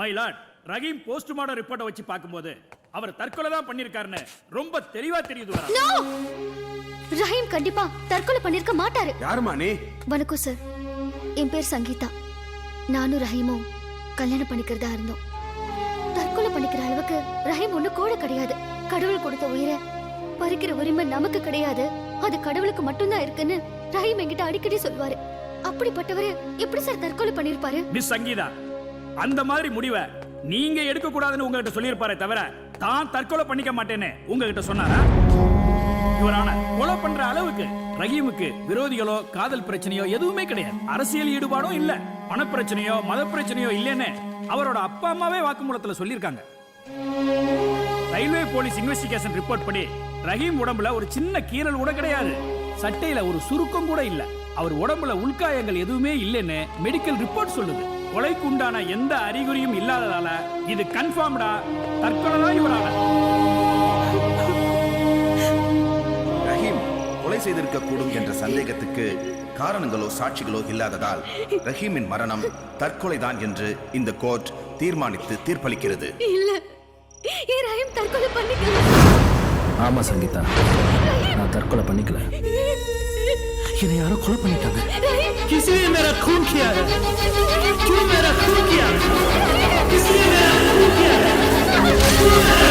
My Lord, Rahim post-mortem ரிப்போர்ட்டை வச்சு பார்க்கும்போது அவர் தற்கொலை தான் பண்ணிருக்காருன்னு ரொம்ப தெளிவா தெரியுது. நோ, ரஹீம் கண்டிப்பா தற்கொலை பண்ணிருக்க மாட்டாரு. யாருமா நீ? வணக்கம் சார், என் பேர் சங்கீதா. நானும் ரஹீமும் கல்யாணம் பண்ணிக்கிறதா இருந்தோம். தற்கொலை பண்ணிக்கிற அளவுக்கு ரஹீம் ஒண்ணு கூட கிடையாது. கடவுள் கொடுத்த உயிரை பறிக்கிற உரிமை நமக்கு கிடையாது, அது கடவுளுக்கு மட்டும்தான் இருக்குன்னு ரஹீம் என்கிட்ட அடிக்கடி சொல்வாரு. அப்படிப்பட்டவரு எப்படி சார் தற்கொலை பண்ணிருப்பாரு? மிஸ் சங்கீதா, அந்த மாதிரி முடிவை நீங்க எடுக்க கூடாதுன்னு உங்ககிட்ட சொல்லியிருப்பாரே தவிர தான் தற்கொலை பண்ணிக்க மாட்டேன்னு உங்ககிட்ட சொன்னாரா? இவரான கொலை பண்ற அளவுக்கு ரஹீமுக்கு விரோதிகளோ காதல் பிரச்சனையோ எதுவுமே கிடையாது. அரசியல் ஈடுபாடும் இல்ல, பண பிரச்சனையோ மத பிரச்சனையோ இல்லைன்னு அவரோட அப்பா அம்மாவே வாக்குமூலத்துல சொல்லியிருக்காங்க. ரயில்வே போலீஸ் இன்வெஸ்டிகேஷன் ரிப்போர்ட் படி ரஹீம் உடம்புல ஒரு சின்ன கீறல் கூட கிடையாது, சட்டையில ஒரு சுருக்கம் கூட இல்ல, அவர் உடம்புல உள்காயங்கள் எதுவுமே இல்லைன்னு மெடிக்கல் ரிப்போர்ட் சொல்லுது. கொலைக்கு உண்டான எந்த அறிகுறியும் இல்லாததால இது கன்ஃபார்ம்டா தற்கொலை தான் இவரான. ரஹீம் கொலை செய்திருக்க கூடும் என்ற சந்தேகத்துக்கு காரணங்களோ சாட்சிகளோ இல்லாததால் ரஹீமின் மரணம் தற்கொலைதான் என்று இந்த கோர்ட் தீர்மானித்து தீர்ப்பளிக்கிறது. இல்ல, ஏன் ரஹீம் தற்கொலை பண்ணிக்கல? ஆமா சங்கீதா, நான் தற்கொலை பண்ணிக்கல, என்னை யாரோ கொலை பண்ணிட்டாங்க. किसी ने मेरा खून किया है, क्यों मेरा खून किया, किसी ने मेरा खून किया है।